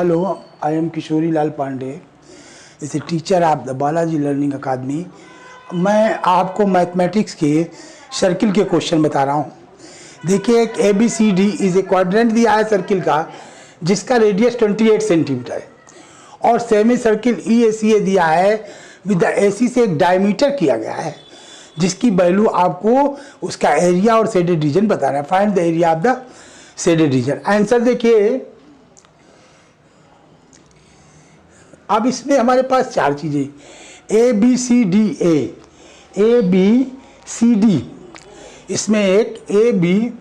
Hello, I am Kishori Lal Pandey. इस teacher of the Balaji learning academy. मैं आपको mathematics के सर्किल के क्वेश्चन बता रहा हूँ। देखिए, एक ABCD इज ए क्वाड्रेंट दिया है सर्किल का, जिसका रेडियस 28 सेंटीमीटर है, और सेमी सर्किल EACA दिया है विद द AC से एक डायमीटर किया गया है, जिसकी वैल्यू आपको उसका एरिया और शेडेड रीजन बताना है। Find the area of the shaded region. Answer देखिए, अब इसमें हमारे पास चार चीज़ें ABCD, ABCD, इसमें एक ABCD,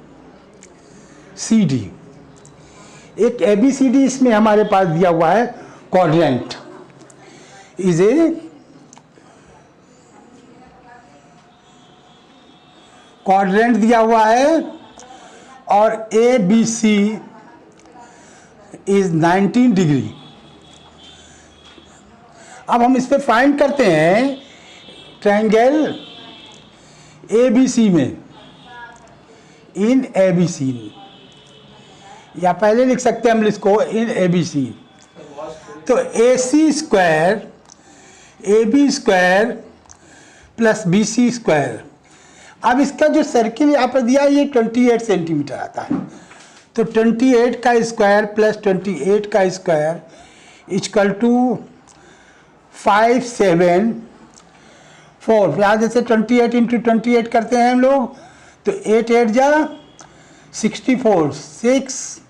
एक ABCD इसमें हमारे पास दिया हुआ है। क्वाड्रेंट इज ए क्वाड्रेंट दिया हुआ है, और ABC इज 19 डिग्री। अब हम इस पे फाइंड करते हैं ट्रायंगल ABC में, इन ABC, या पहले लिख सकते हैं हम इसको इन ABC। तो AC square AB square plus BC square. अब इसका जो सर्किल यहाँ पर दिया है ये 28 सेंटीमीटर आता है, तो 28 का स्क्वायर प्लस 28 का स्क्वायर इक्वल टू 574। यहाँ जैसे 28 इंटू 28 करते हैं हम लोग, तो 8 8 जा 64, 6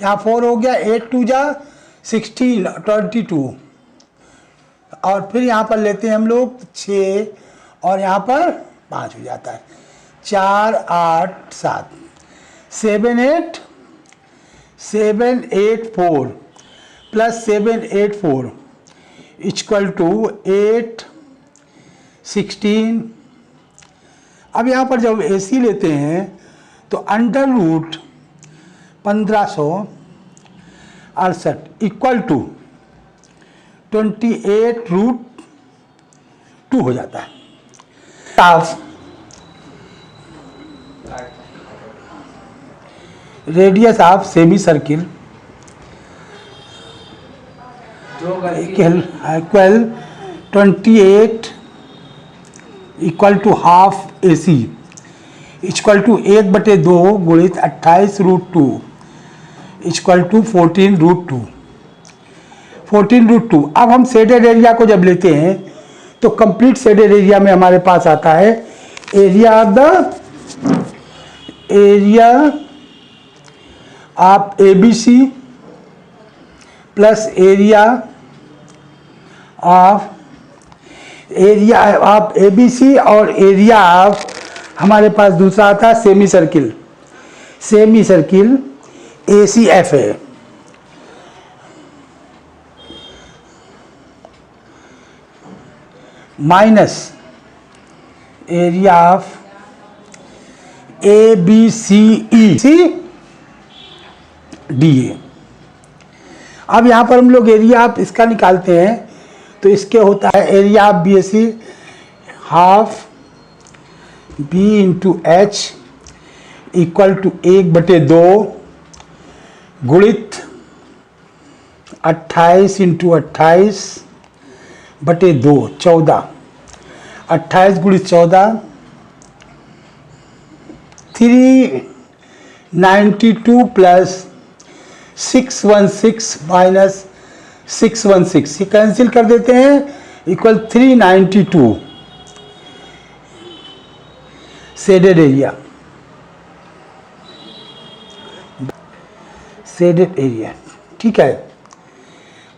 यहाँ 4 हो गया, 8 2 जा 16, 22, और फिर यहाँ पर लेते हैं हम लोग 6, और यहाँ पर 5 हो जाता है, 4 8 7, 784 प्लस 784 इक्वल टू 8 16। अब यहाँ पर जब AC लेते हैं तो under root 1568 equal to 28 root 2 हो जाता है। Radius of semi circle equal 28 equal to half AC equal to 1/2 गुणित 28 root 2 equal to 14 root 2, 14 root 2। अब हम शेडेड एरिया को जब लेते हैं तो कंप्लीट शेडेड एरिया में हमारे पास आता है area of ABC plus area of ABC और एरिया ऑफ हमारे पास दूसरा आता है सेमी सर्किल ACF है, minus area of ABCE DA। अब यहाँ पर हम लोग एरिया ऑफ इसका निकालते हैं, तो इसके होता है area of BAC half B into H equal to 1/2 गुणित 28 इंटू 28/2, 14, 28 गुणित 14, 392 प्लस 616 माइनस 616, ये कैंसिल कर देते हैं, इक्वल 392 शेडेड एरिया। ठीक है,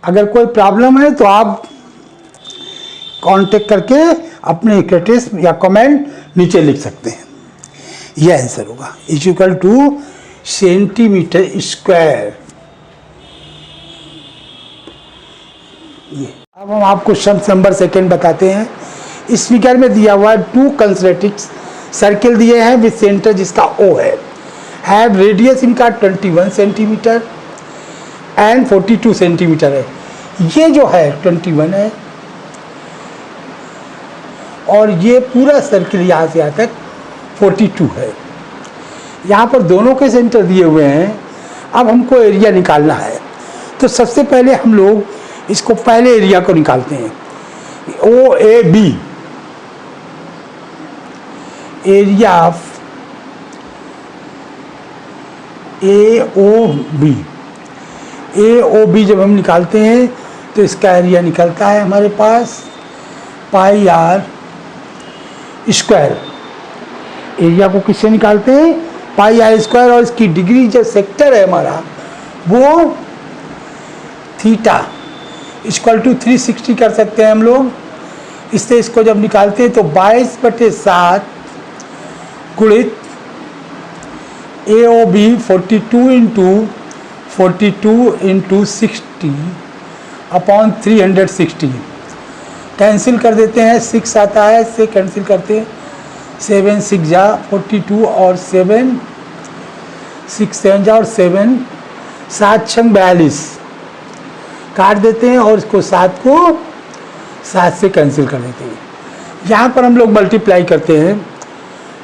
अगर कोई प्रॉब्लम है तो आप कांटेक्ट करके अपने क्रिटिस या कमेंट नीचे लिख सकते हैं। यह आंसर होगा इक्वल टू सेंटीमीटर स्क्वायर। अब हम आपको शब्द नंबर सेकेंड बताते हैं। इस फिगर में दिया हुआ 2 कंसेंट्रिक सर्किल दिए हैं विद सेंटर जिसका O है, हैव रेडियस इनका 21 सेंटीमीटर एंड 42 सेंटीमीटर है। ये जो है 21 है, और ये पूरा सर्किल यहाँ से यहाँ तक 42 है। यहाँ पर दोनों के सेंटर दिए हुए हैं। अब हमको एरिया निकालना है, तो सबसे पहले हम लोग इसको पहले एरिया को निकालते हैं, O A B, area of A O B. A O B जब हम निकालते हैं तो इसका एरिया निकलता है हमारे पास पाई आर स्क्वायर। एरिया को किससे निकालते हैं? पाई आर स्क्वायर। और इसकी डिग्री जो सेक्टर है हमारा वो थीटा इक्वल टू 360 कर सकते हैं हम लोग। इससे इसको जब निकालते हैं तो 22/7 गुणित A O B 42 into 60 upon 360। Cancel कर देते हैं, 6 आता है, इससे कैंसिल करते हैं, 7 6 जा 42 और 7 6 7 जा और 7 7 6 42 काट देते हैं और इसको 7 को 7 से कैंसिल कर देते हैं। यहाँ पर हम लोग मल्टीप्लाई करते हैं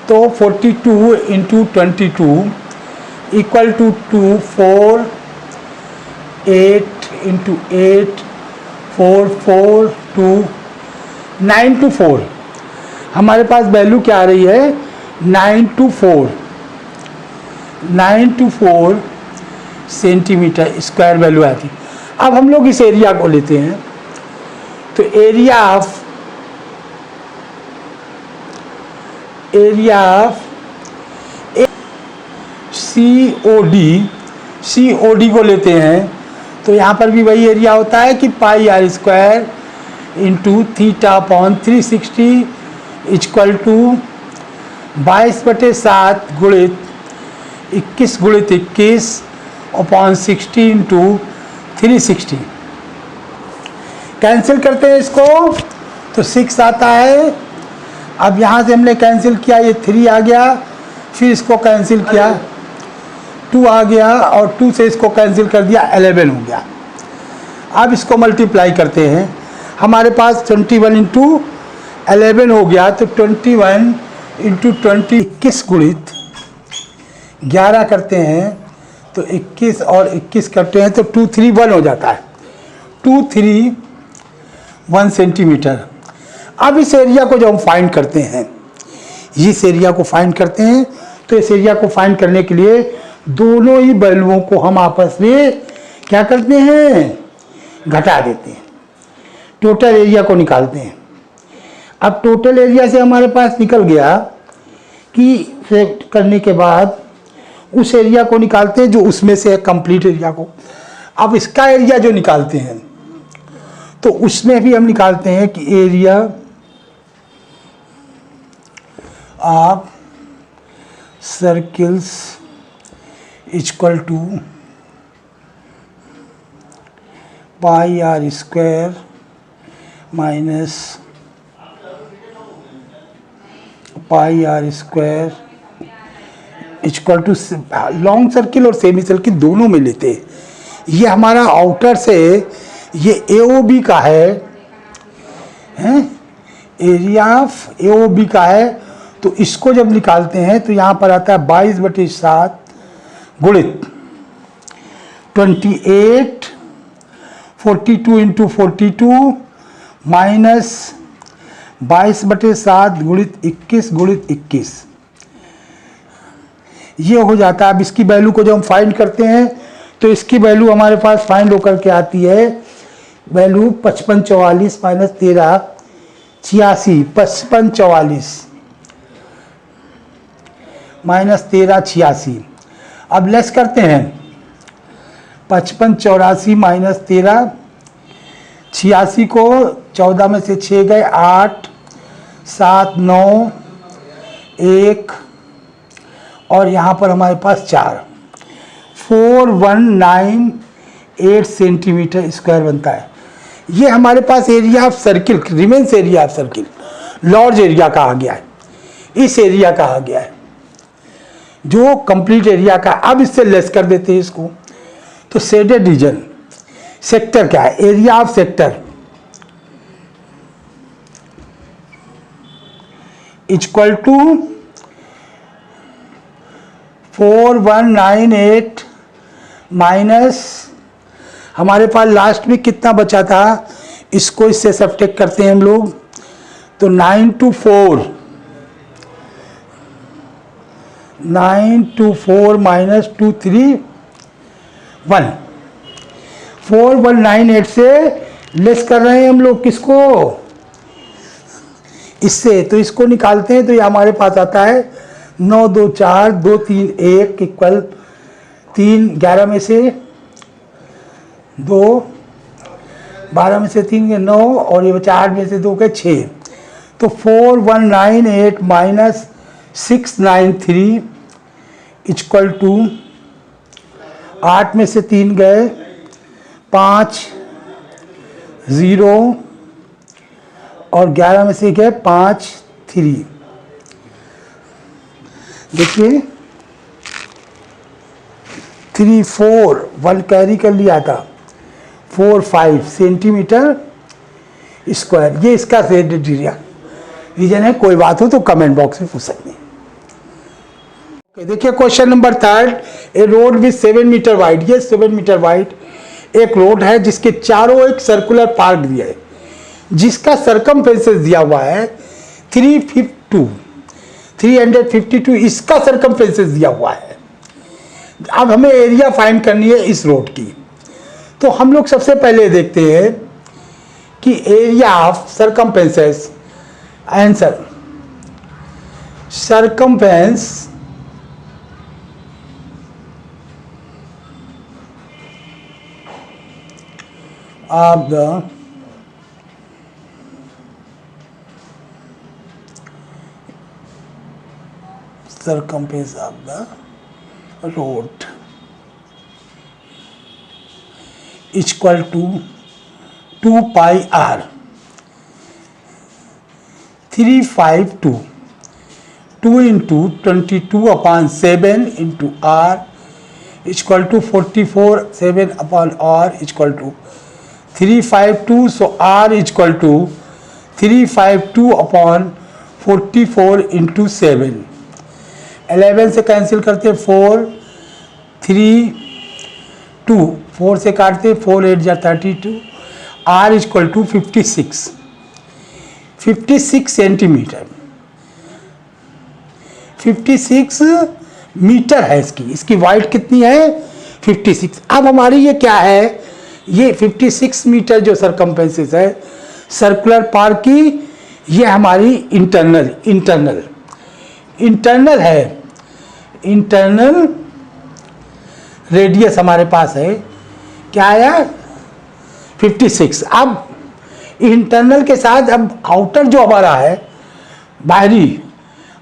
तो 42 into 22 equal to 2 4 8 into 8 4 4 2 9 to 4। हमारे पास वैल्यू क्या आ रही है? 9 to 4 सेंटीमीटर स्क्वायर वैल्यू आती है। अब हम लोग इस एरिया को लेते हैं तो area of C O D को लेते हैं तो यहाँ पर भी वही एरिया होता है कि pi r square into theta upon 360 equal to 22/7 गुणित 21 अपॉन 60 इंटू 360। कैंसिल करते हैं इसको तो 6 आता है। अब यहाँ से हमने कैंसिल किया, ये 3 आ गया, फिर इसको कैंसिल किया 2 आ गया और 2 से इसको कैंसिल कर दिया 11 हो गया। अब इसको मल्टीप्लाई करते हैं, हमारे पास 21 इंटू 11 हो गया तो 21 इंटू 20 21 गुणित 11 करते हैं तो 21 और 21 करते हैं तो 2 3 1 हो जाता है, 2 3 1 सेंटीमीटर। अब इस एरिया को जब हम फाइंड करते हैं, इस एरिया को फाइंड करते हैं तो इस एरिया को फाइंड करने के लिए दोनों ही वैल्यूओं को हम आपस में क्या करते हैं? घटा देते हैं, टोटल एरिया को निकालते हैं। अब टोटल एरिया से हमारे पास निकल गया कि सेट करने के बाद उस एरिया को निकालते हैं जो उसमें से है कंप्लीट एरिया को। अब इसका एरिया जो निकालते हैं तो उसमें भी हम निकालते हैं कि area of circles equal to pi r square minus pi r square equal to long circle और सेमी सर्किल दोनों में लेते हैं। ये हमारा आउटर से ये AOB का है, एरिया ऑफ AOB का है। तो इसको जब निकालते हैं तो यहाँ पर आता है 22/7 गुणित 28 42 इंटू 42 माइनस 22/7 गुणित 21 ये हो जाता है। अब इसकी वैल्यू को जब हम फाइंड करते हैं तो इसकी वैल्यू हमारे पास फाइंड होकर के आती है, वैल्यू 5544 माइनस 13 86 5544 माइनस 13 86। अब लेस करते हैं, 5584 माइनस 13 86 को 14 में से 6 गए 8 7 9 1 और यहाँ पर हमारे पास 4 4198 सेंटीमीटर स्क्वायर बनता है। ये हमारे पास area of circle, remains area of circle, large area कहा गया है, इस एरिया कहा गया है जो कंप्लीट एरिया का। अब इससे लेस कर देते हैं इसको तो शेडेड रीजन, सेक्टर क्या है? Area of sector equal to 4198 minus हमारे पास लास्ट में कितना बचा था, इसको इससे सब्ट्रैक्ट करते हैं हम लोग, तो 9 to 4 माइनस 2 3 1 4198 से लेस कर रहे हैं हम लोग किसको, इससे। तो इसको निकालते हैं तो ये हमारे पास आता है 9 2 4 2 3 1 इक्वल 3 11 में से 2 12 में से 3 के 9 और ये बचा 8 में से 2 के 6, तो 4198 माइनस 693 इक्वल टू 8 में से 3 गए 5 0 और 11 में से गए 5 3। देखिए 3 4 1 कैरी कर लिया था 4 5 सेंटीमीटर स्क्वायर, ये इसका रीजन है। कोई बात हो तो कमेंट बॉक्स में पूछ सकते हैं। देखिए question number 3, a road with 7 metre wide, ये 7 मीटर वाइड एक रोड है जिसके चारों एक सर्कुलर पार्क दिया है, जिसका सरकमफेरेंस दिया हुआ है 352, इसका सरकमफेरेंस दिया हुआ है। अब हमें एरिया फाइंड करनी है इस रोड की। तो हम लोग सबसे पहले देखते हैं कि area of circumference, answer circumference of the circumference of the road is equal to 2 pi r 352 2 into 22 upon 7 into r is equal to 44 7 upon r is equal to 352, so r is equal to 352 upon 44 into 7, 11 से cancel करते 4 3 2 4 से काटते 4 8 जा 32, r is equal to 56 centimetre, 56 metre है इसकी wide कितनी है 56। अब हमारी ये क्या है, ये 56 मीटर जो सरकमफेरेंस है सर्कुलर पार्क की, ये हमारी इंटरनल है, इंटरनल रेडियस हमारे पास है क्या आया 56। अब इंटरनल के साथ अब आउटर जो हमारा है बाहरी,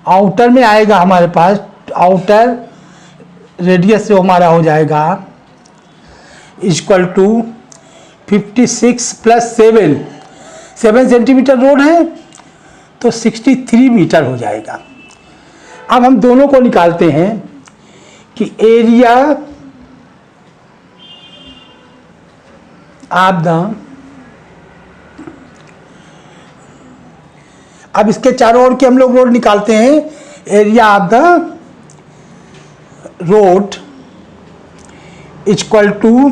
आउटर में आएगा हमारे पास, आउटर रेडियस जो हमारा हो जाएगा equal to 56 plus 7 centimetre road है तो 63 मीटर हो जाएगा। अब हम दोनों को निकालते हैं कि एरिया ऑफ द, अब इसके चारों ओर के हम लोग रोड निकालते हैं, area of the road equal to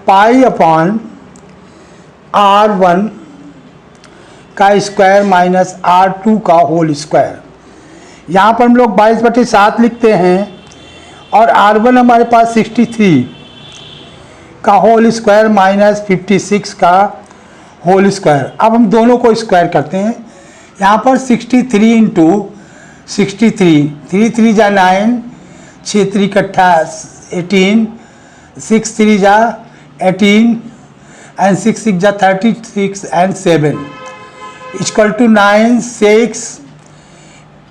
pi upon r1 का स्क्वायर माइनस r2 का होल स्क्वायर। यहाँ पर हम लोग 22/7 लिखते हैं और r1 हमारे पास 63 का होल स्क्वायर माइनस 56 का होल स्क्वायर। अब हम दोनों को स्क्वायर करते हैं, यहाँ पर 63 इंटू 63, 3 3 जा 9, 6 3 इकट्ठा 18, 6 3 जा 18 and 6 6 जा 36 and 7 equal to 9 6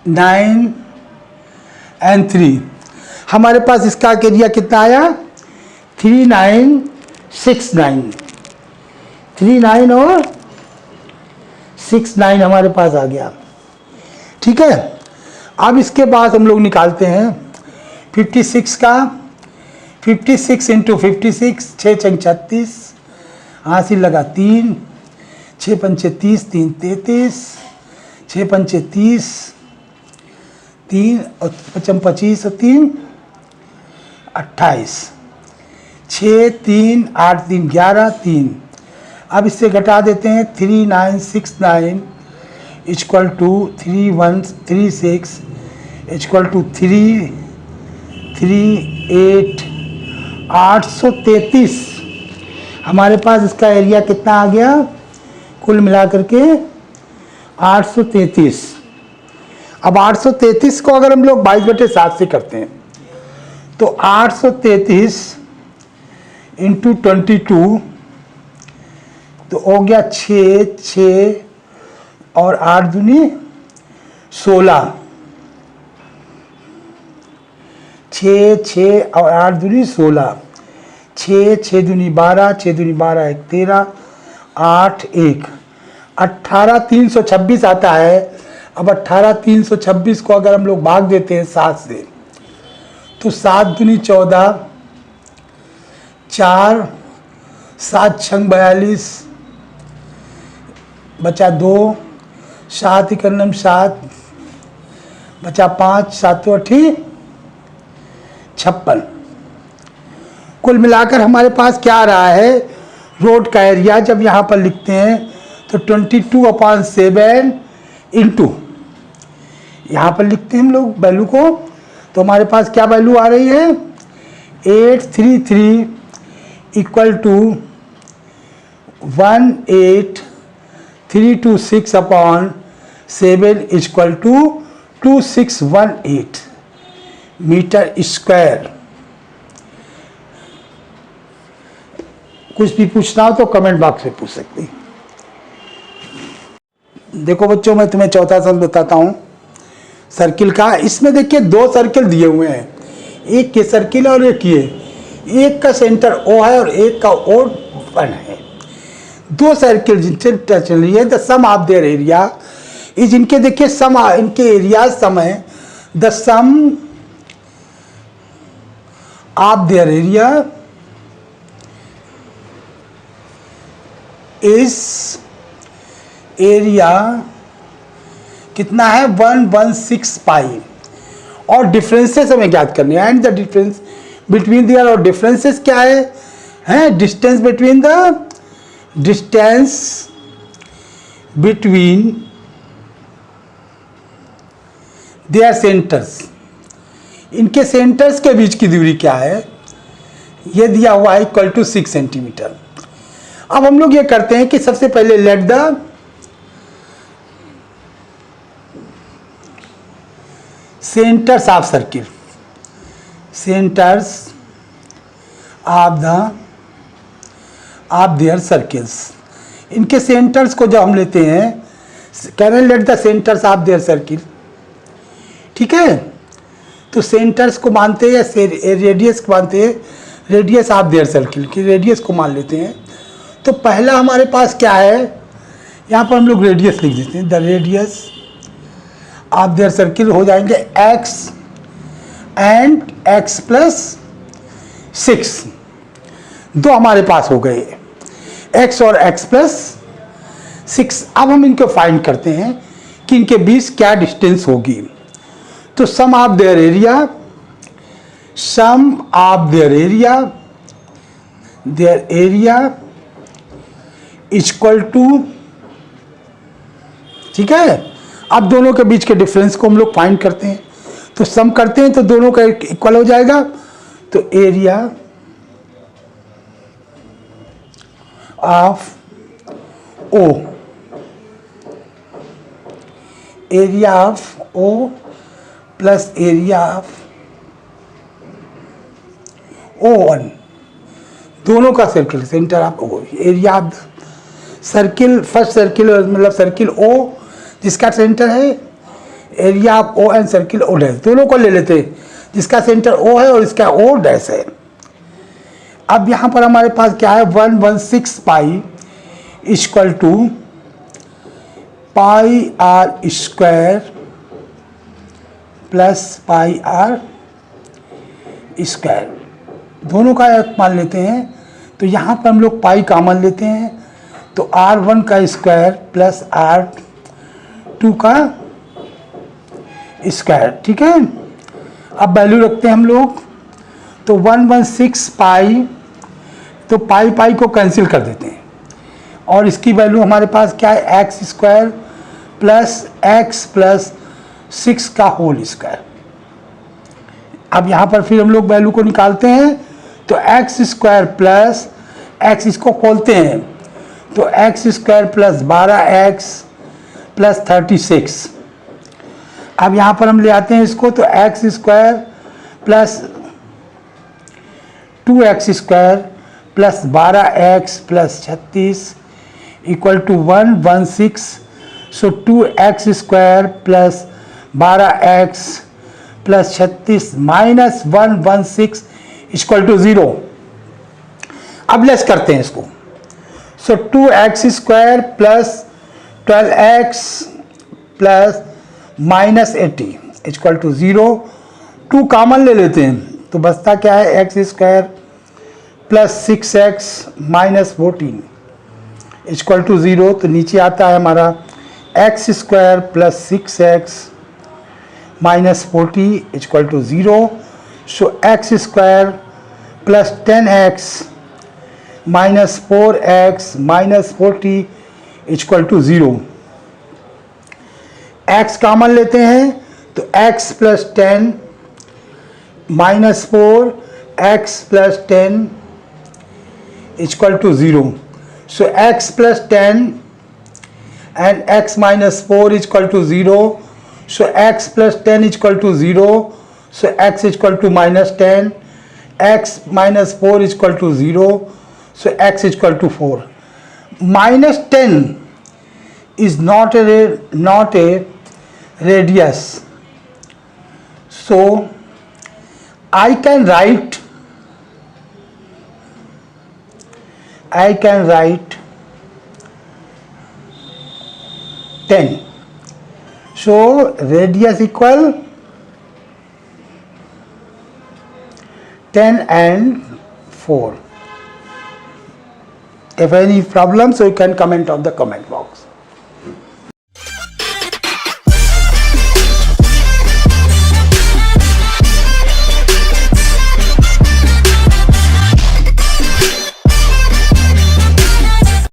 9 and 3। हमारे पास इसका एरिया कितना आया 3969, 39 और 69 हमारे पास आ गया। ठीक है, अब इसके बाद हम लोग निकालते हैं 56 का, 56 इंटू 56, 6 छंग 36, हासिल लगा 3, 6 पंचे 30, 3 33, 6 पंचे 30, 3 और 25 25 और 3 28, 6 3 8 3 11 3। अब इससे घटा देते हैं 3969 इक्वल टू 3136 इक्वल टू 338 833। हमारे पास इसका एरिया कितना आ गया कुल मिलाकर के 833। अब 833 को अगर हम लोग 22/7 से करते हैं तो 833 इंटू 22 तो हो गया 6 और 8 दूनी 16। 6 और 8 दूनी 16। 6 दूनी 12 6 दूनी 12 1 13 8 1 18,326 आता है। अब 18,326 को अगर हम लोग भाग देते हैं 7 से तो 7 दूनी 14 4 7 6 42 बचा 2 7 1 7 बचा 5 7 8 56। कुल मिलाकर हमारे पास क्या आ रहा है रोड का एरिया जब यहाँ पर लिखते हैं तो 22/7 इंटू यहाँ पर लिखते हैं हम लोग वैल्यू को तो हमारे पास क्या वैल्यू आ रही है 833 equal to 18326/7 equal to 2618 metre square. कुछ भी पूछना हो तो कमेंट बॉक्स में पूछ सकते हैं। देखो बच्चों मैं तुम्हें चौथा सम बताता हूँ सर्किल का। इसमें देखिए 2 सर्किल दिए हुए हैं, एक के सर्किल और एक ये, एक का सेंटर O है और एक का O1 है। 2 सर्किल जिनसे टच रही है the sum of their area is इनके देखिए सम इनके एरिया सम है the sum of their area इस एरिया कितना है 116 पाई और डिफरेंसेस हमें ज्ञात करने हैं and the difference between their और डिफरेंसेस क्या है distance between the distance between their centres. इनके सेंटर्स के बीच की दूरी क्या है ये दिया हुआ है इक्वल टू 6 सेंटीमीटर। अब हम लोग ये करते हैं कि सबसे पहले let the centres of circle centres of their circles. इनके सेंटर्स को जब हम लेते हैं can I let the centres of their circle. ठीक है तो सेंटर्स को मानते हैं या रेडियस को मानते हैं रेडियस ऑफ देयर सर्किल की रेडियस को मान लेते हैं। तो पहला हमारे पास क्या है यहाँ पर हम लोग रेडियस लिख देते हैं the radius of their circle हो जाएंगे x एंड x प्लस 6। 2 हमारे पास हो गए x और x प्लस 6। अब हम इनको फाइंड करते हैं कि इनके बीच क्या डिस्टेंस होगी। तो sum of their area equal to ठीक है। अब दोनों के बीच के डिफरेंस को हम लोग फाइंड करते हैं तो सम करते हैं तो दोनों का इक्वल हो जाएगा। तो area of O plus area of O1 दोनों का circle centre of O area of circle first circle मतलब सर्किल O जिसका सेंटर है area of O and circle O dash दोनों को ले लेते हैं जिसका सेंटर O है और इसका O डैश है। अब यहाँ पर हमारे पास क्या है 116 pi equal to pi r square plus pi r square दोनों का मान लेते हैं। तो यहाँ पर हम लोग पाई कॉमन लेते हैं तो R1 का स्क्वायर प्लस R2 का स्क्वायर। ठीक है अब वैल्यू रखते हैं हम लोग तो 116 पाई तो पाई पाई को कैंसिल कर देते हैं और इसकी वैल्यू हमारे पास क्या है, x square plus x plus 6 का होल स्क्वायर। अब यहाँ पर फिर हम लोग वैल्यू को निकालते हैं, तो एक्स स्क्वायर प्लस एक्स, इसको खोलते हैं तो x square plus 12x plus 36। अब यहाँ पर हम ले आते हैं इसको, तो x square plus 2x square plus 12x plus 36 equal to 116। So 2x square plus 12x plus 36 minus 116 equal to 0। अब लेस करते हैं इसको, so 2x square plus 12x plus minus 80 equal to 0। 2 common ले लेते हैं तो बचता क्या है, x square plus 6x minus 14 equal to 0। तो नीचे आता है हमारा x square plus 6x minus 40 equal to 0। So x square plus 10x minus 4x minus 40 equal to 0। x common लेते हैं तो x plus 10 minus 4 x plus 10 equal to 0। So x plus 10 and x minus 4 is equal to 0. So x plus 10 is equal to 0. So x is equal to minus 10. X minus 4 is equal to 0. So x is equal to 4. Minus 10 is not a radius. So I can write I 10. So radius equal 10 and 4. If any problem, so you can comment on the comment box.